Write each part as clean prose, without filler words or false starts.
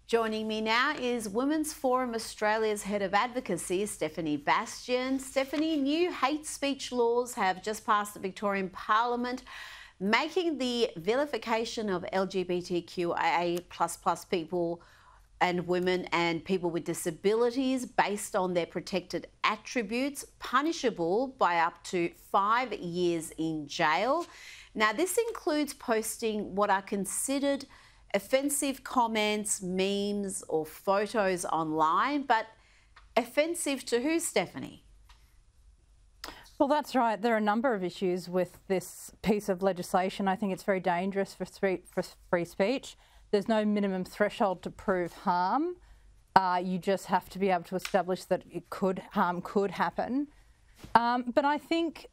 Joining me now is Women's Forum Australia's Head of Advocacy, Stephanie Bastiaan. Stephanie, new hate speech laws have just passed the Victorian Parliament, making the vilification of LGBTIQA+ people and women and people with disabilities based on their protected attributes punishable by up to 5 years in jail. Now, this includes posting what are considered offensive comments, memes or photos online, but offensive to who, Stephanie? Well, that's right. There are a number of issues with this piece of legislation. I think it's very dangerous for free speech. There's no minimum threshold to prove harm. You just have to be able to establish that harm could happen. But I think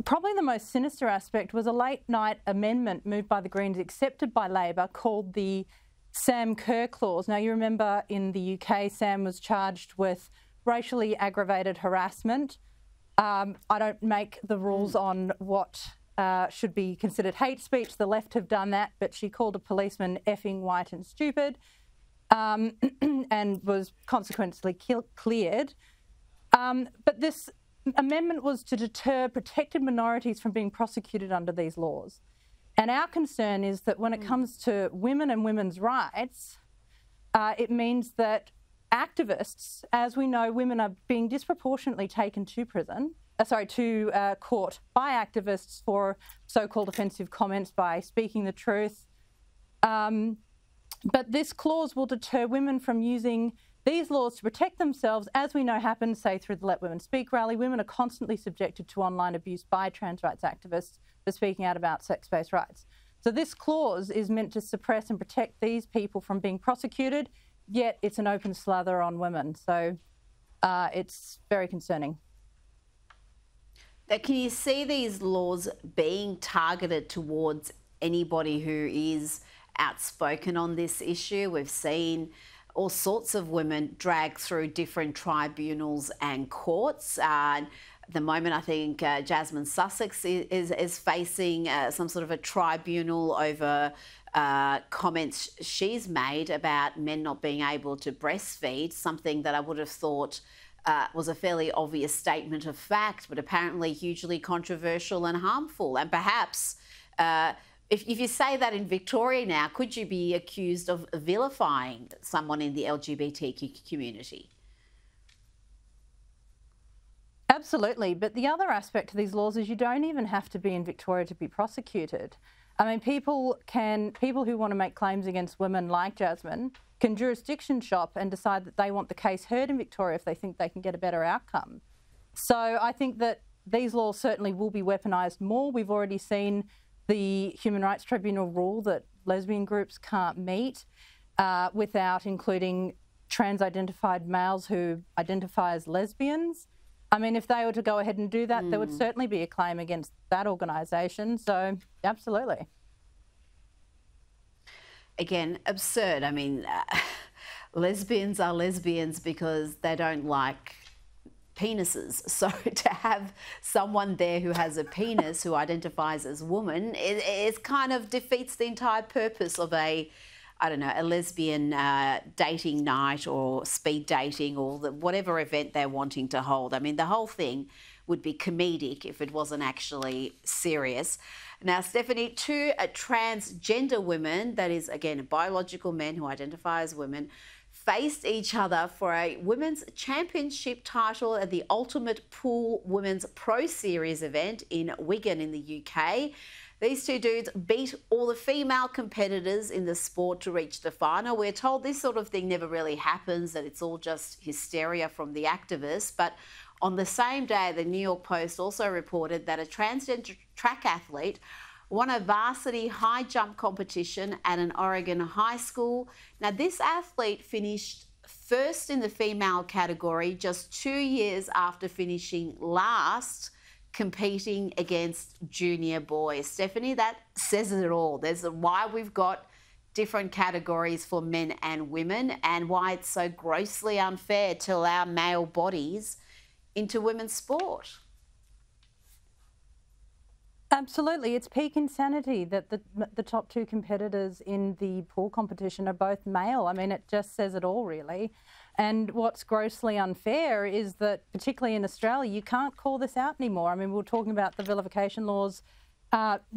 probably the most sinister aspect was a late-night amendment moved by the Greens, accepted by Labor, called the Sam Kerr clause. Now, you remember in the UK, Sam was charged with racially aggravated harassment. I don't make the rules on what should be considered hate speech. The left have done that, but she called a policeman effing white and stupid and was consequently cleared. But this amendment was to deter protected minorities from being prosecuted under these laws. And our concern is that when it comes to women and women's rights, it means that activists, as we know, women are being disproportionately taken to court by activists for so-called offensive comments by speaking the truth. But this clause will deter women from using these laws to protect themselves, as we know happens, say, through the Let Women Speak rally. Women are constantly subjected to online abuse by trans rights activists for speaking out about sex-based rights. So this clause is meant to suppress and protect these people from being prosecuted, yet it's an open slather on women. So it's very concerning. Now, can you see these laws being targeted towards anybody who is outspoken on this issue? We've seen all sorts of women dragged through different tribunals and courts. At the moment, I think Jasmine Sussex is facing some sort of a tribunal over comments she's made about men not being able to breastfeed, something that I would have thought was a fairly obvious statement of fact, but apparently hugely controversial and harmful. And perhaps if you say that in Victoria now, could you be accused of vilifying someone in the LGBTQ community? Absolutely. But the other aspect to these laws is you don't even have to be in Victoria to be prosecuted. I mean, people who want to make claims against women like Jasmine can jurisdiction shop and decide that they want the case heard in Victoria if they think they can get a better outcome. So I think that these laws certainly will be weaponised more. We've already seen the Human Rights Tribunal rule that lesbian groups can't meet without including trans-identified males who identify as lesbians. I mean, if they were to go ahead and do that, there would certainly be a claim against that organisation. So, absolutely. Again, absurd. I mean, lesbians are lesbians because they don't like penises. So to have someone there who has a penis who identifies as woman, it kind of defeats the entire purpose of a lesbian dating night or speed dating or whatever event they're wanting to hold. I mean, the whole thing would be comedic if it wasn't actually serious. Now, Stephanie, two transgender women, that is, again, biological men who identify as women, faced each other for a women's championship title at the Ultimate Pool Women's Pro Series event in Wigan in the UK. These two dudes beat all the female competitors in the sport to reach the final. We're told this sort of thing never really happens, that it's all just hysteria from the activists. But on the same day, the New York Post also reported that a transgender track athlete won a varsity high jump competition at an Oregon high school. Now, this athlete finished first in the female category just 2 years after finishing last competing against junior boys. Stephanie, that says it all. There's why we've got different categories for men and women and why it's so grossly unfair to allow male bodies into women's sport. Absolutely. It's peak insanity that the top two competitors in the pool competition are both male. I mean, it just says it all, really. And what's grossly unfair is that, particularly in Australia, you can't call this out anymore. I mean, we were talking about the vilification laws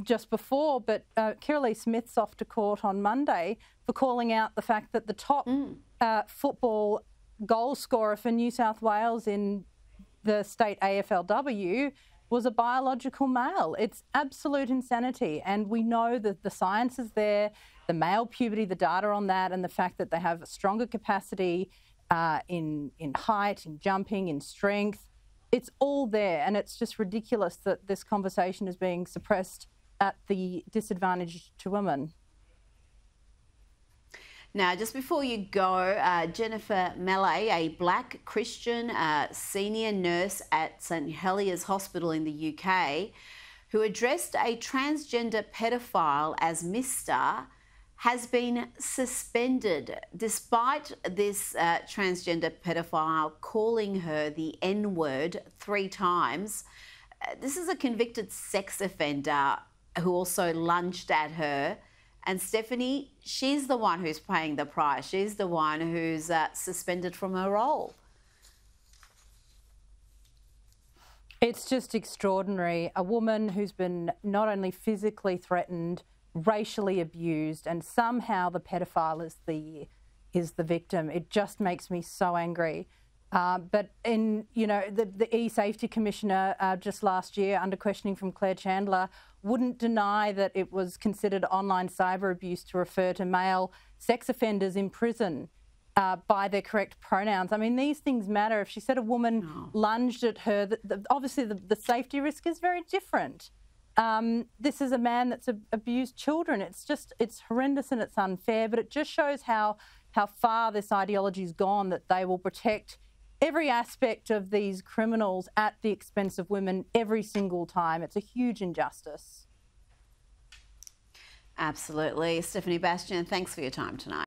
just before, but Kirralie Smith's off to court on Monday for calling out the fact that the top football goal scorer for New South Wales in the state AFLW was a biological male. It's absolute insanity. And we know that the science is there, the male puberty, the data on that, and the fact that they have a stronger capacity in height, in jumping, in strength. It's all there. And it's just ridiculous that this conversation is being suppressed at the disadvantage to women. Now, just before you go, Jennifer Melee, a black Christian senior nurse at St Heliers Hospital in the UK, who addressed a transgender pedophile as Mr., has been suspended despite this transgender pedophile calling her the N-word 3 times. This is a convicted sex offender who also lunged at her. And Stephanie, she's the one who's paying the price. She's the one who's suspended from her role. It's just extraordinary. A woman who's been not only physically threatened, racially abused, and somehow the pedophile is the victim. It just makes me so angry. But in, the E-Safety Commissioner just last year, under questioning from Claire Chandler, wouldn't deny that it was considered online cyber abuse to refer to male sex offenders in prison by their correct pronouns. I mean, these things matter. If she said a woman lunged at her, obviously the safety risk is very different. This is a man that's abused children. It's horrendous and it's unfair, but it just shows how far this ideology's gone, that they will protect every aspect of these criminals at the expense of women every single time. It's a huge injustice. Absolutely. Stephanie Bastiaan, thanks for your time tonight.